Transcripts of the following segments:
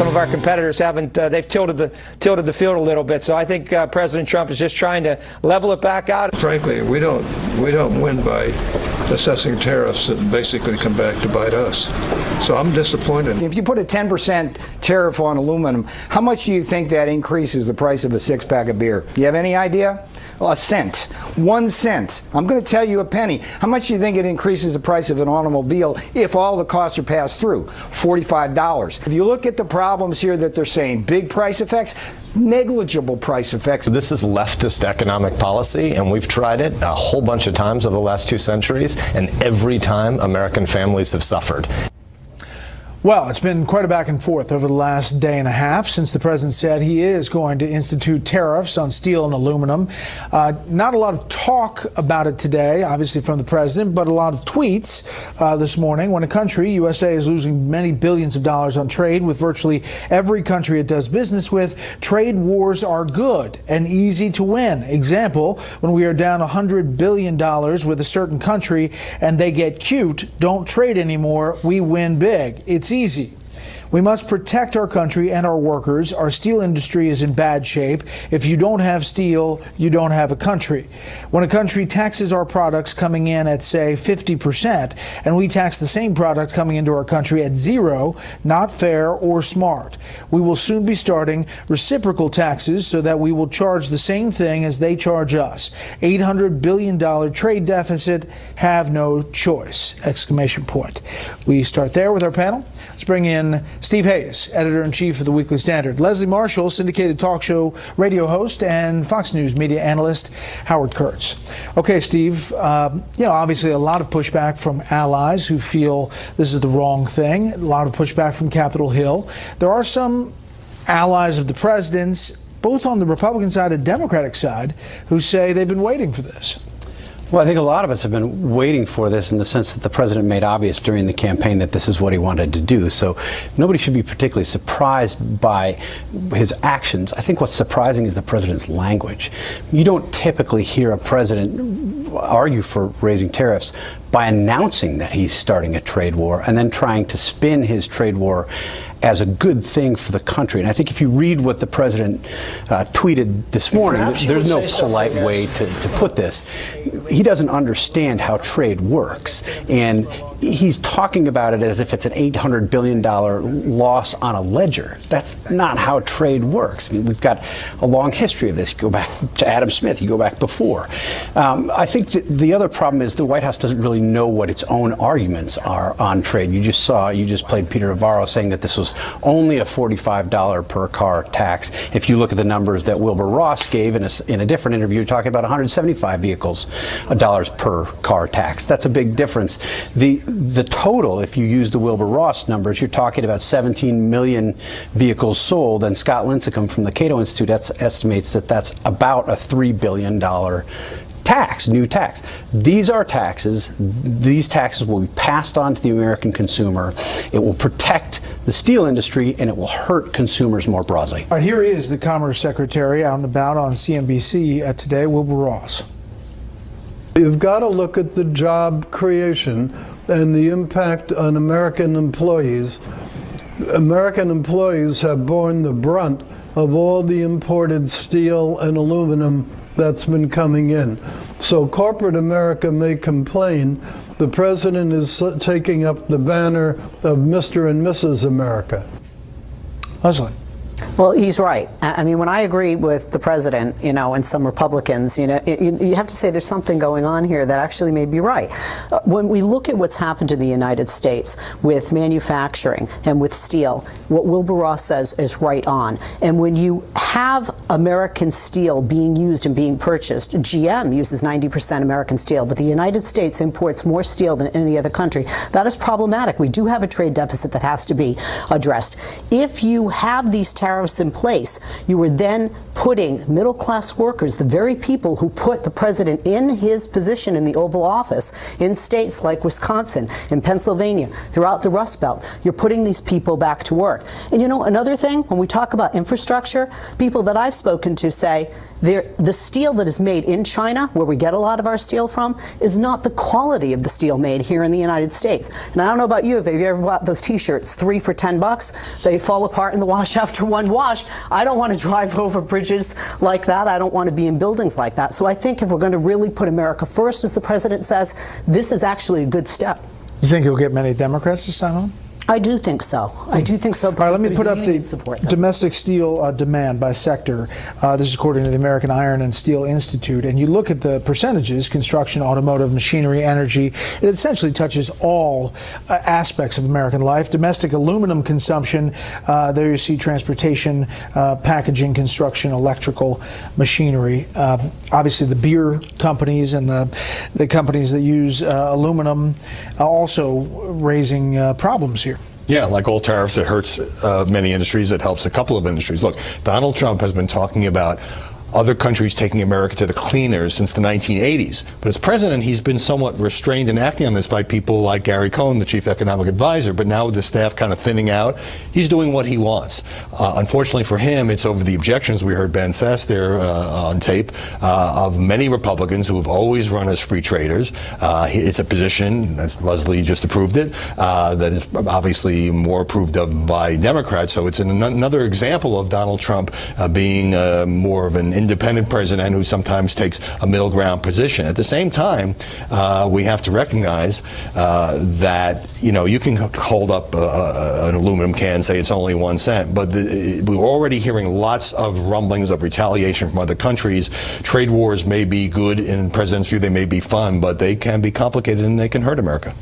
some of our competitors haven't. They've tilted the field a little bit. So I think President Trump is just trying to level it back out. Frankly, we don't win by assessing tariffs that basically come back to bite us. So I'm disappointed. If you put a 10% tariff on aluminum, how much do you think that increases the price of a six-pack of beer? Do you have any idea? Well, a cent. 1 cent. I'm going to tell you a penny. How much do you think it increases the price of an automobile if all the costs are passed through? $45. If you look at the problems here that they're saying, big price effects, negligible price effects. This is leftist economic policy, and we've tried it a whole bunch of times over the last 2 centuries, and every time American families have suffered. Well, it's been quite a back and forth over the last day and a half since the president said he is going to institute tariffs on steel and aluminum. Not a lot of talk about it today, obviously from the president, but a lot of tweets this morning. When a country, USA, is losing many billions of dollars on trade with virtually every country it does business with, trade wars are good and easy to win. Example, when we are down $100 billion with a certain country and they get cute, don't trade anymore, we win big. It's easy. We must protect our country and our workers. Our steel industry is in bad shape. If you don't have steel, you don't have a country. When a country taxes our products coming in at, say, 50%, and we tax the same product coming into our country at 0, not fair or smart. We will soon be starting reciprocal taxes so that we will charge the same thing as they charge us. $800 billion trade deficit, have no choice! Exclamation point. We start there with our panel. Let's bring in Steve Hayes, editor-in-chief of the Weekly Standard. Leslie Marshall, syndicated talk show radio host, and Fox News media analyst Howard Kurtz. Okay, Steve, obviously a lot of pushback from allies who feel this is the wrong thing. A lot of pushback from Capitol Hill. There are some allies of the president's, both on the Republican side and Democratic side, who say they've been waiting for this. Well, I think a lot of us have been waiting for this in the sense that the president made obvious during the campaign that this is what he wanted to do. So nobody should be particularly surprised by his actions. I think what's surprising is the president's language. You don't typically hear a president argue for raising tariffs by announcing that he's starting a trade war and then trying to spin his trade war as a good thing for the country. And I think if you read what the president tweeted this morning, there's no polite way to put this. He doesn't understand how trade works. And he's talking about it as if it's an $800 billion loss on a ledger. That's not how trade works. I mean, we've got a long history of this. You go back to Adam Smith, you go back before. I think that the other problem is the White House doesn't really know what its own arguments are on trade. You just played Peter Navarro saying that this was only a $45 per car tax. If you look at the numbers that Wilbur Ross gave in a different interview, talking about 175 vehicles, $1 per car tax. That's a big difference. The total, if you use the Wilbur Ross numbers, you're talking about 17 million vehicles sold, and Scott Lincecum from the Cato Institute estimates that that's about a $3 billion new tax. These are taxes. These taxes will be passed on to the American consumer. It will protect the steel industry, and it will hurt consumers more broadly. All right, here is the Commerce Secretary out and about on CNBC today, Wilbur Ross. You've got to look at the job creation and the impact on American employees. American employees have borne the brunt of all the imported steel and aluminum that's been coming in. So corporate America may complain. The president is taking up the banner of Mr. and Mrs. America. Leslie. Well, he's right. I mean, when I agree with the president, and some Republicans, you have to say there's something going on here that actually may be right. When we look at what's happened to the United States with manufacturing and with steel, what Wilbur Ross says is right on. And when you have American steel being used and being purchased, GM uses 90% American steel, but the United States imports more steel than any other country. That is problematic. We do have a trade deficit that has to be addressed. If you have these tariffs in place, you are then putting middle-class workers, the very people who put the president in his position in the Oval Office, in states like Wisconsin, in Pennsylvania, throughout the Rust Belt, you're putting these people back to work. And another thing, when we talk about infrastructure, people that I've spoken to say, The steel that is made in China, where we get a lot of our steel from, is not the quality of the steel made here in the United States. And I don't know about you, if you ever bought those T-shirts, 3 for $10, they fall apart in the wash after one wash. I don't want to drive over bridges like that. I don't want to be in buildings like that. So I think if we're going to really put America first, as the president says, this is actually a good step. You think you'll get many Democrats to sign on? I do think so. I do think so. All right, let me put up the support domestic steel demand by sector. This is according to the American Iron and Steel Institute. And you look at the percentages: construction, automotive, machinery, energy. It essentially touches all aspects of American life. Domestic aluminum consumption, there you see transportation, packaging, construction, electrical, machinery. Obviously, the beer companies and the companies that use aluminum also raising problems here. Yeah, like all tariffs, it hurts many industries. It helps a couple of industries. Look, Donald Trump has been talking about other countries taking America to the cleaners since the 1980s. But as president, he's been somewhat restrained in acting on this by people like Gary Cohn, the chief economic advisor. But now with the staff kind of thinning out, he's doing what he wants. Unfortunately for him, it's over the objections. We heard Ben Sass there on tape of many Republicans who have always run as free traders. It's a position, as Leslie just approved it, that is obviously more approved of by Democrats. So it's another example of Donald Trump being more of an independent president who sometimes takes a middle ground position. At the same time, we have to recognize that, you know, you can hold up an aluminum can and say it's only 1 cent, but we're already hearing lots of rumblings of retaliation from other countries. Trade wars may be good in the president's view, they may be fun, but they can be complicated and they can hurt America.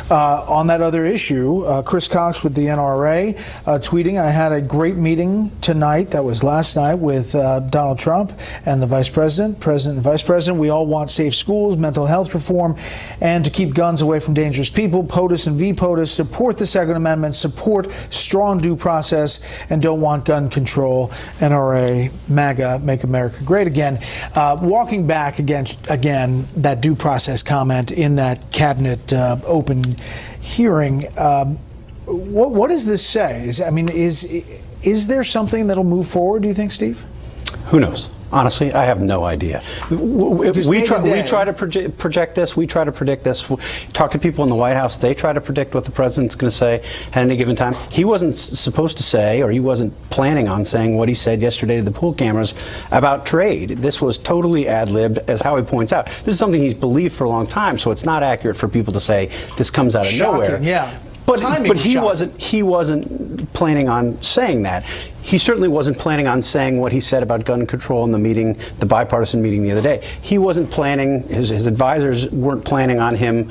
On that other issue, Chris Cox with the NRA tweeting, "I had a great meeting tonight," that was last night, with Donald Trump and the Vice President, President and Vice President. "We all want safe schools, mental health reform, and to keep guns away from dangerous people. POTUS and VPOTUS support the Second Amendment, support strong due process, and don't want gun control. NRA, MAGA, Make America Great Again." Walking back again, that due process comment in that cabinet open hearing, what does this say? Is there something that'll move forward, do you think, Steve? Who knows? Honestly, I have no idea. We try to project this. We try to predict this. Talk to people in the White House. They try to predict what the president's going to say at any given time. He wasn't supposed to say, or he wasn't planning on saying what he said yesterday to the poll cameras about trade. This was totally ad-libbed, as Howie points out. This is something he's believed for a long time, so it's not accurate for people to say this comes out of nowhere. Yeah. But he wasn't planning on saying that. He certainly wasn't planning on saying what he said about gun control in the meeting, the bipartisan meeting the other day. He wasn't planning, his advisors weren't planning on him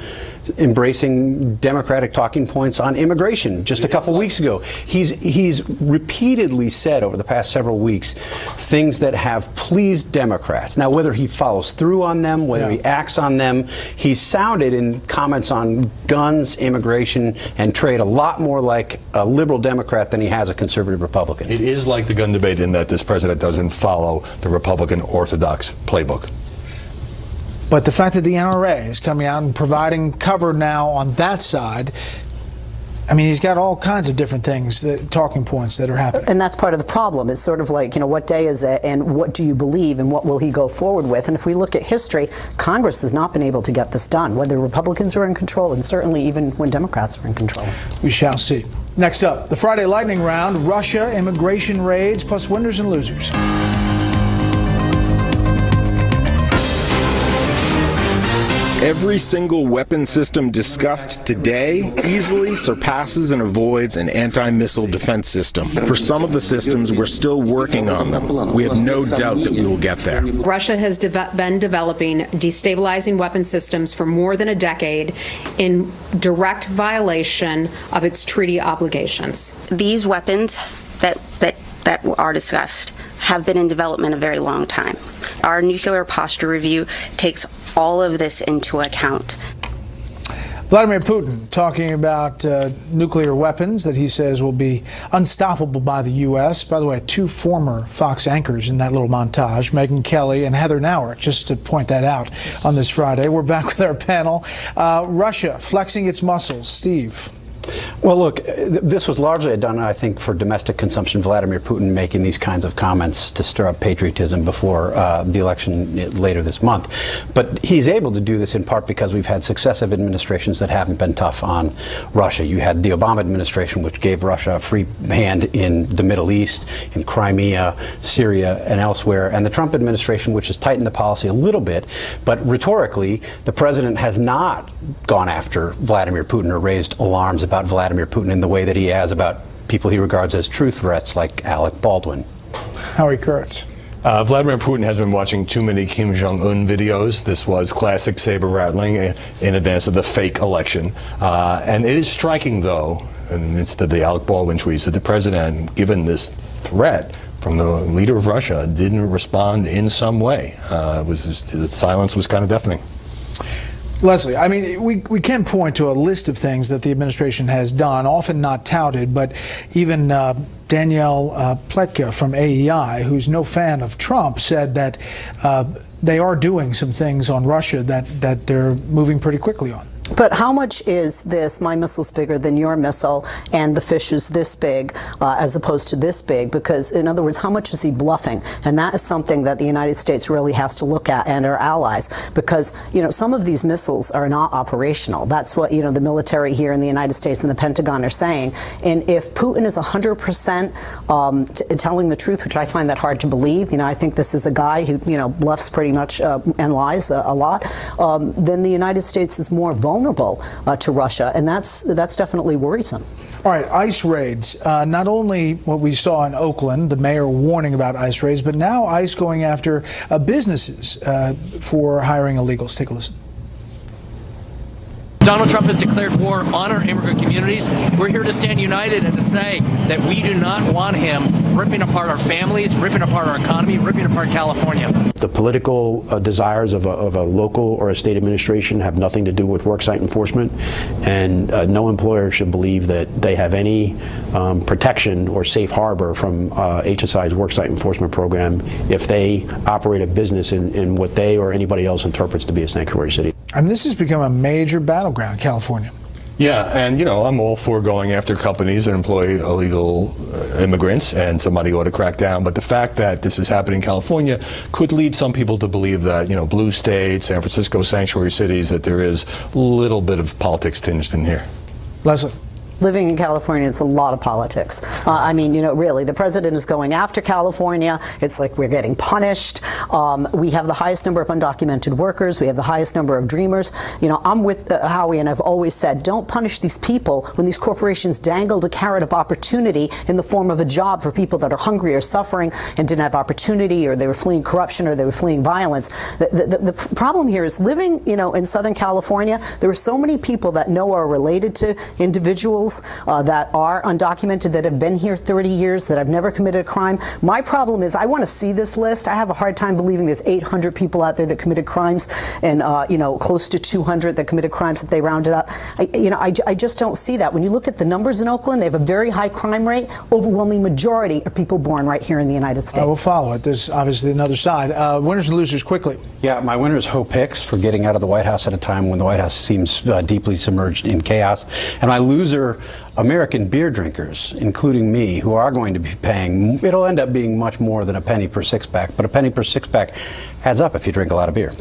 embracing Democratic talking points on immigration just a couple weeks ago. He's repeatedly said over the past several weeks things that have pleased Democrats. Now, whether he follows through on them, whether he acts on them, he's sounded in comments on guns, immigration, and trade a lot more like a liberal Democrat than he has a conservative Republican. It is like the gun debate in that this president doesn't follow the Republican orthodox playbook. But the fact that the NRA is coming out and providing cover now on that side, I mean, he's got all kinds of different things, talking points that are happening. And that's part of the problem. It's sort of like, you know, what day is it and what do you believe and what will he go forward with? And if we look at history, Congress has not been able to get this done, whether Republicans are in control and certainly even when Democrats are in control. We shall see. Next up, the Friday lightning round, Russia, immigration raids, plus winners and losers. Every single weapon system discussed today easily surpasses and avoids an anti-missile defense system. For some of the systems, we're still working on them. We have no doubt that we will get there. Russia has been developing destabilizing weapon systems for more than a decade in direct violation of its treaty obligations. These weapons that are discussed have been in development a very long time. Our nuclear posture review takes all of this into account. Vladimir Putin talking about nuclear weapons that he says will be unstoppable by the U.S. By the way, 2 former Fox anchors in that little montage, Megyn Kelly and Heather Nauert, just to point that out on this Friday. We're back with our panel. Russia flexing its muscles. Steve. Well, look, this was largely done, I think, for domestic consumption. Vladimir Putin making these kinds of comments to stir up patriotism before the election later this month. But he's able to do this in part because we've had successive administrations that haven't been tough on Russia. You had the Obama administration, which gave Russia a free hand in the Middle East, in Crimea, Syria, and elsewhere, and the Trump administration, which has tightened the policy a little bit. But rhetorically, the president has not gone after Vladimir Putin or raised alarms about Vladimir Putin in the way that he has about people he regards as true threats like Alec Baldwin. Howie Kurtz. Vladimir Putin has been watching too many Kim Jong-un videos. This was classic saber rattling in advance of the fake election. And it is striking, though, in the midst of the Alec Baldwin tweets, that the president, given this threat from the leader of Russia, didn't respond in some way. The silence was kind of deafening. Leslie, I mean, we can point to a list of things that the administration has done, often not touted, but even Danielle Pletka from AEI, who's no fan of Trump, said that they are doing some things on Russia that they're moving pretty quickly on. But how much is this, my missile's bigger than your missile, and the fish is this big, as opposed to this big? Because, in other words, how much is he bluffing? And that is something that the United States really has to look at, and our allies. Because, you know, some of these missiles are not operational. That's what, you know, the military here in the United States and the Pentagon are saying. And if Putin is 100% telling the truth, which I find that hard to believe, you know, I think this is a guy who, you know, bluffs pretty much and lies a lot, then the United States is more vulnerable to Russia, and that's definitely worrisome. All right, ICE raids. Not only what we saw in Oakland, the mayor warning about ICE raids, but now ICE going after businesses for hiring illegals. Take a listen. Donald Trump has declared war on our immigrant communities. We're here to stand united and to say that we do not want him ripping apart our families, ripping apart our economy, ripping apart California. The political desires of a local or a state administration have nothing to do with worksite enforcement, and no employer should believe that they have any protection or safe harbor from HSI's worksite enforcement program if they operate a business in what they or anybody else interprets to be a sanctuary city. I mean, this has become a major battleground, California. Yeah, and you know, I'm all for going after companies that employ illegal immigrants, and somebody ought to crack down. But the fact that this is happening in California could lead some people to believe that, you know, blue states, San Francisco, sanctuary cities, that there is a little bit of politics tinged in here. Leslie. Living in California, it's a lot of politics. I mean, you know, really, the president is going after California. It's like we're getting punished. We have the highest number of undocumented workers. We have the highest number of dreamers. You know, I'm with Howie, and I've always said, don't punish these people when these corporations dangled a carrot of opportunity in the form of a job for people that are hungry or suffering and didn't have opportunity, or they were fleeing corruption, or they were fleeing violence. The problem here is living, you know, in Southern California, there are so many people that know are related to individuals that are undocumented, that have been here 30 years, that have never committed a crime. My problem is I want to see this list. I have a hard time believing there's 800 people out there that committed crimes, and you know, close to 200 that committed crimes that they rounded up. I just don't see that. When you look at the numbers in Oakland, they have a very high crime rate. Overwhelming majority are people born right here in the United States. I will follow it. There's obviously another side. Winners and losers quickly. Yeah, my winner is Hope Hicks for getting out of the White House at a time when the White House seems deeply submerged in chaos. And my loser, American beer drinkers, including me, who are going to be paying, it'll end up being much more than a penny per six-pack, but a penny per six-pack adds up if you drink a lot of beer.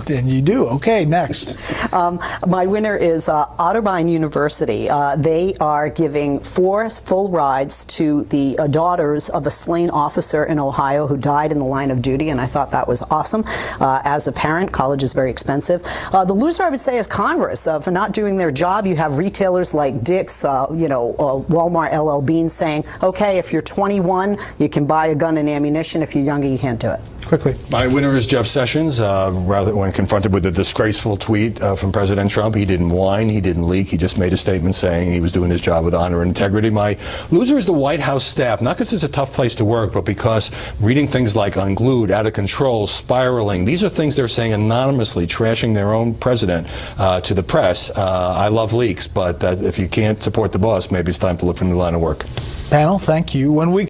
Then you do. Okay, next. My winner is Otterbein University. They are giving 4 full rides to the daughters of a slain officer in Ohio who died in the line of duty, and I thought that was awesome. As a parent, college is very expensive. The loser, I would say, is Congress for not doing their job. You have retailers like Dick's, Walmart, LL Bean saying, okay, if you're 21, you can buy a gun and ammunition. If you're younger, you can't do it. Quickly. My winner is Jeff Sessions. Rather, when confronted with a disgraceful tweet from President Trump, he didn't whine, he didn't leak, he just made a statement saying he was doing his job with honor and integrity. My loser is the White House staff, not because it's a tough place to work, but because reading things like unglued, out of control, spiraling, these are things they're saying anonymously, trashing their own president to the press. I love leaks, but if you can't support the boss, maybe it's time to look for a new line of work. Panel, thank you. When we